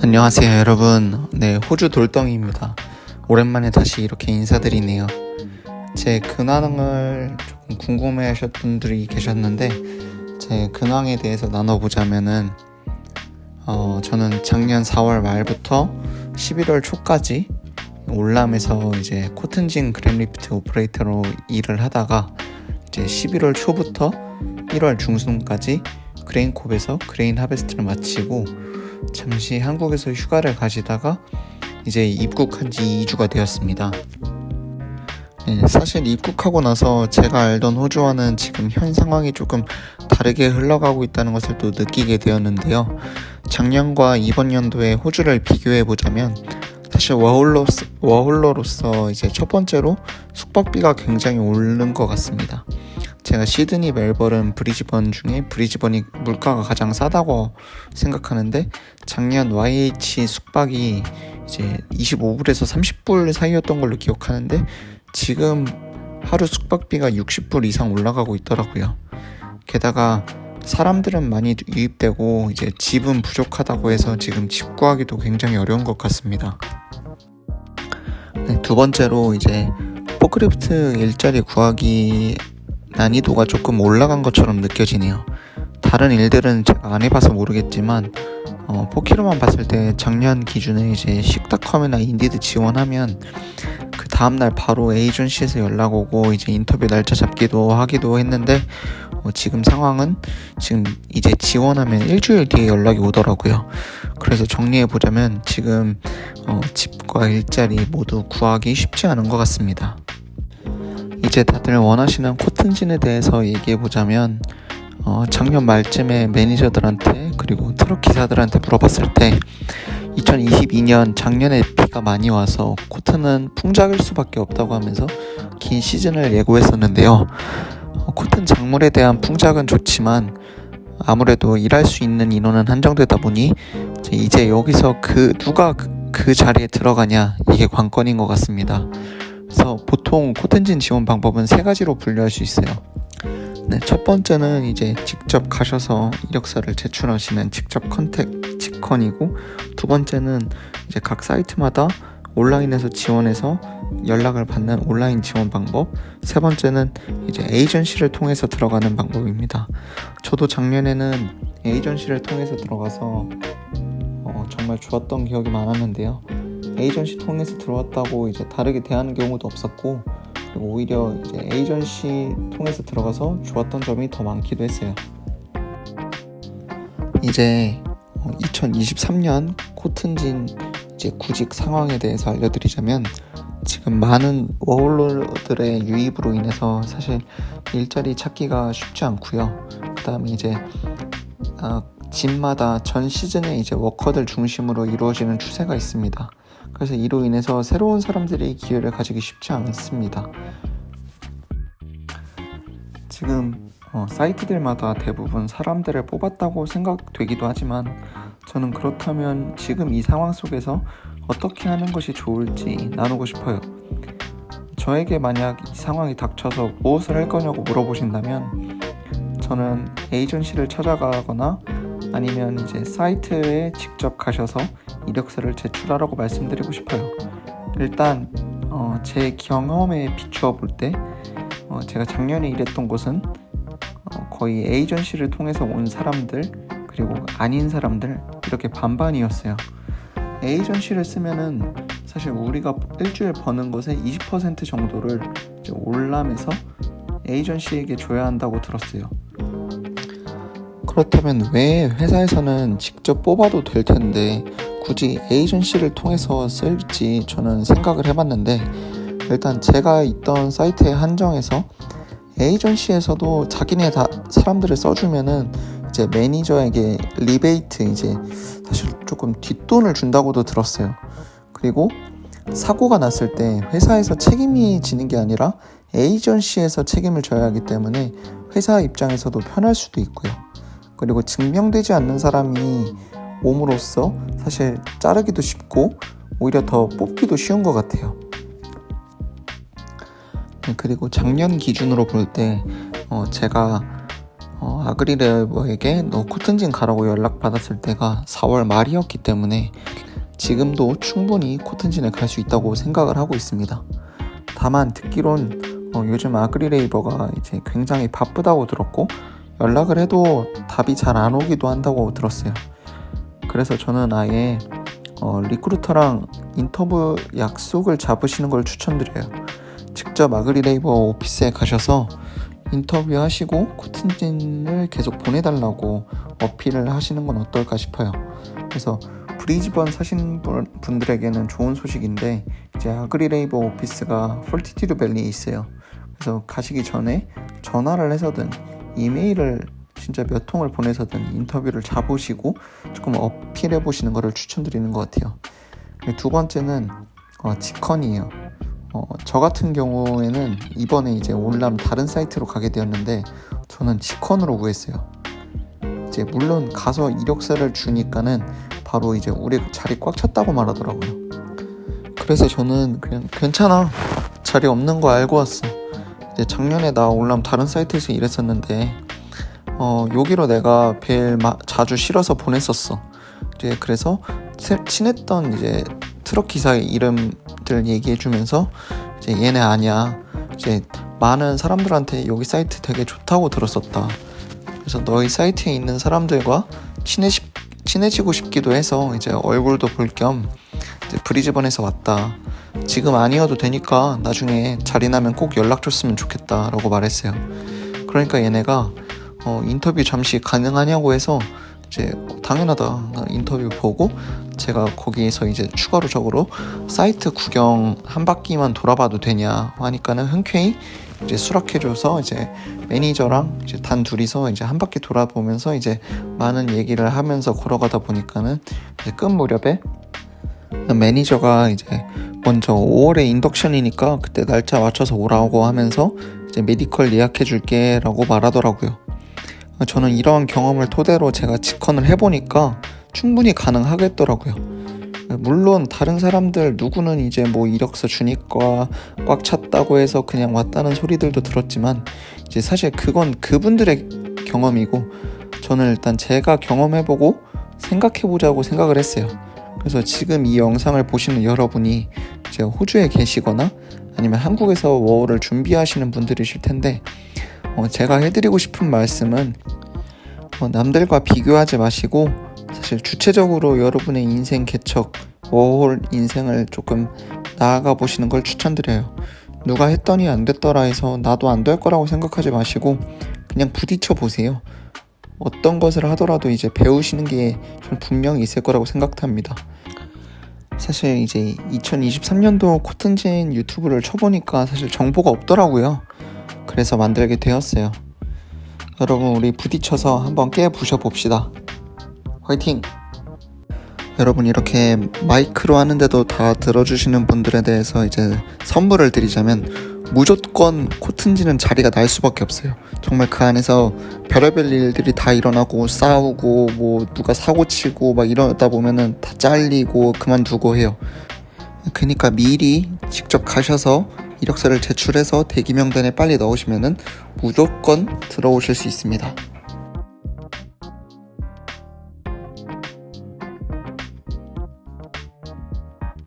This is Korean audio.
안녕하세요 여러분. 네, 호주 돌덩이입니다. 오랜만에 다시 이렇게 인사드리네요. 제 근황을 조금 궁금해 하셨던 분들이 계셨는데, 제 근황에 대해서 나눠보자면은 저는 작년 4월 말부터 11월 초까지 올람에서 이제 코튼진 그랜리프트 오퍼레이터로 일을 하다가, 이제 11월 초부터 1월 중순까지 그레인콥에서 그레인 하베스트를 마치고 잠시 한국에서 휴가를 가지다가 이제 입국한 지 2주가 되었습니다. 네, 사실 입국하고 나서 제가 알던 호주와는 지금 현 상황이 조금 다르게 흘러가고 있다는 것을 또 느끼게 되었는데요. 작년과 이번 연도의 호주를 비교해 보자면, 사실 워홀러로서 이제 첫 번째로 숙박비가 굉장히 오른 것 같습니다. 제가 시드니, 멜버른, 브리즈번 중에 브리즈번이 물가가 가장 싸다고 생각하는데, 작년 YH 숙박이 이제 25불에서 30불 사이였던 걸로 기억하는데, 지금 하루 숙박비가 60불 이상 올라가고 있더라고요. 게다가 사람들은 많이 유입되고 이제 집은 부족하다고 해서 지금 집 구하기도 굉장히 어려운 것 같습니다. 네, 두 번째로 이제 포크리프트 일자리 구하기 난이도가 조금 올라간 것처럼 느껴지네요. 다른 일들은 제가 안 해봐서 모르겠지만 포키로만 봤을 때 작년 기준에 이제 식닷컴이나 인디드 지원하면 그 다음날 바로 에이전시에서 연락 오고 이제 인터뷰 날짜 잡기도 하기도 했는데, 지금 상황은 지금 이제 지원하면 일주일 뒤에 연락이 오더라고요. 그래서 정리해보자면 지금 집과 일자리 모두 구하기 쉽지 않은 것 같습니다. 이제 다들 원하시는 코튼진에 대해서 얘기해보자면, 작년 말쯤에 매니저들한테 그리고 트럭 기사들한테 물어봤을 때 2022년 작년에 비가 많이 와서 코튼은 풍작일 수밖에 없다고 하면서 긴 시즌을 예고했었는데요. 코튼 작물에 대한 풍작은 좋지만 아무래도 일할 수 있는 인원은 한정되다 보니 이제 여기서 누가 그 자리에 들어가냐, 이게 관건인 것 같습니다. 그래서 보통 코튼진 지원 방법은 세 가지로 분류할 수 있어요. 네, 첫 번째는 이제 직접 가셔서 이력서를 제출하시는 직접 컨택 직컨이고, 두 번째는 이제 각 사이트마다 온라인에서 지원해서 연락을 받는 온라인 지원 방법, 세 번째는 이제 에이전시를 통해서 들어가는 방법입니다. 저도 작년에는 에이전시를 통해서 들어가서 정말 좋았던 기억이 많았는데요. 에이전시 통해서 들어왔다고 이제 다르게 대하는 경우도 없었고, 그리고 오히려 이제 에이전시 통해서 들어가서 좋았던 점이 더 많기도 했어요. 이제 2023년 코튼진 이제 구직 상황에 대해서 알려드리자면, 지금 많은 워홀러들의 유입으로 인해서 사실 일자리 찾기가 쉽지 않고요. 그 다음에 이제 집마다 전 시즌에 이제 워커들 중심으로 이루어지는 추세가 있습니다. 그래서 이로 인해서 새로운 사람들이 기회를 가지기 쉽지 않습니다. 지금 사이트들마다 대부분 사람들을 뽑았다고 생각되기도 하지만, 저는 그렇다면 지금 이 상황 속에서 어떻게 하는 것이 좋을지 나누고 싶어요. 저에게 만약 이 상황이 닥쳐서 무엇을 할 거냐고 물어보신다면, 저는 에이전시를 찾아가거나 아니면 이제 사이트에 직접 가셔서 이력서를 제출하라고 말씀드리고 싶어요. 일단 제 경험에 비추어 볼 때 제가 작년에 일했던 곳은 거의 에이전시를 통해서 온 사람들 그리고 아닌 사람들 이렇게 반반이었어요. 에이전시를 쓰면은 사실 우리가 일주일 버는 것의 20% 정도를 이제 올람에서 에이전시에게 줘야 한다고 들었어요. 그렇다면 왜 회사에서는 직접 뽑아도 될 텐데 굳이 에이전시를 통해서 쓸지 저는 생각을 해봤는데, 일단 제가 있던 사이트의 한정에서 에이전시에서도 자기네 다 사람들을 써주면은 이제 매니저에게 리베이트, 이제 사실 조금 뒷돈을 준다고도 들었어요. 그리고 사고가 났을 때 회사에서 책임이 지는 게 아니라 에이전시에서 책임을 져야 하기 때문에 회사 입장에서도 편할 수도 있고요. 그리고 증명되지 않는 사람이 옴으로써 사실 자르기도 쉽고 오히려 더 뽑기도 쉬운 것 같아요. 그리고 작년 기준으로 볼 때 제가 아그리레이버에게 너 코튼진 가라고 연락받았을 때가 4월 말이었기 때문에 지금도 충분히 코튼진에 갈 수 있다고 생각을 하고 있습니다. 다만 듣기론 요즘 아그리레이버가 이제 굉장히 바쁘다고 들었고 연락을 해도 답이 잘 안 오기도 한다고 들었어요. 그래서 저는 아예 리크루터랑 인터뷰 약속을 잡으시는 걸 추천드려요. 직접 아그리레이버 오피스에 가셔서 인터뷰하시고 코튼진을 계속 보내달라고 어필을 하시는 건 어떨까 싶어요. 그래서 브리즈번 사시는 분들에게는 좋은 소식인데 이제 아그리레이버 오피스가 폴티튜드 밸리에 있어요. 그래서 가시기 전에 전화를 해서든 이메일을 진짜 몇 통을 보내서든 인터뷰를 잡으시고 조금 어필해 보시는 거를 추천드리는 것 같아요. 두 번째는 직컨이에요. 저 같은 경우에는 이번에 이제 올람 다른 사이트로 가게 되었는데 저는 직컨으로 구했어요. 이제 물론 가서 이력서를 주니까는 바로 이제 우리 자리 꽉 찼다고 말하더라고요. 그래서 저는 그냥 괜찮아, 자리 없는 거 알고 왔어. 이제 작년에 나 올람 다른 사이트에서 일했었는데 여기로 내가 제일 자주 실어서 보냈었어. 이제 그래서 친했던 이제 트럭 기사의 이름들 얘기해주면서 이제 얘네 아니야, 이제 많은 사람들한테 여기 사이트 되게 좋다고 들었었다. 그래서 너희 사이트에 있는 사람들과 친해지고 싶기도 해서 이제 얼굴도 볼 겸 브리즈번에서 왔다. 지금 아니어도 되니까 나중에 자리 나면 꼭 연락 줬으면 좋겠다 라고 말했어요. 그러니까 얘네가 인터뷰 잠시 가능하냐고 해서 이제 당연하다, 인터뷰 보고 제가 거기에서 이제 추가적으로 사이트 구경 한 바퀴만 돌아봐도 되냐 하니까는 흔쾌히 이제 수락해줘서 이제 매니저랑 이제 단 둘이서 이제 한 바퀴 돌아보면서 이제 많은 얘기를 하면서 걸어가다 보니까는 이제 끝 무렵에 매니저가 이제 먼저 5월에 인덕션이니까 그때 날짜 맞춰서 오라고 하면서 이제 메디컬 예약해줄게 라고 말하더라고요. 저는 이러한 경험을 토대로 제가 직컨을 해보니까 충분히 가능하겠더라고요. 물론 다른 사람들 누구는 이제 뭐 이력서 주니까 꽉 찼다고 해서 그냥 왔다는 소리들도 들었지만 이제 사실 그건 그분들의 경험이고 저는 일단 제가 경험해보고 생각해보자고 생각을 했어요. 그래서 지금 이 영상을 보시는 여러분이 이제 호주에 계시거나 아니면 한국에서 워홀을 준비하시는 분들이실 텐데 제가 해드리고 싶은 말씀은 남들과 비교하지 마시고 사실 주체적으로 여러분의 인생 개척, 워홀 인생을 조금 나아가 보시는 걸 추천드려요. 누가 했더니 안 됐더라 해서 나도 안 될 거라고 생각하지 마시고 그냥 부딪혀 보세요. 어떤 것을 하더라도 이제 배우시는 게 분명히 있을 거라고 생각합니다. 사실 이제 2023년도 코튼진 유튜브를 쳐보니까 사실 정보가 없더라고요. 그래서 만들게 되었어요. 여러분 우리 부딪혀서 한번 깨부셔 봅시다. 화이팅! 여러분 이렇게 마이크로 하는데도 다 들어주시는 분들에 대해서 이제 선물을 드리자면 무조건 코튼진은 자리가 날 수밖에 없어요. 정말 그 안에서 별의별 일들이 다 일어나고 싸우고 뭐 누가 사고치고 막 이러다 보면은 다 잘리고 그만두고 해요. 그러니까 미리 직접 가셔서 이력서를 제출해서 대기 명단에 빨리 넣으시면은 무조건 들어오실 수 있습니다.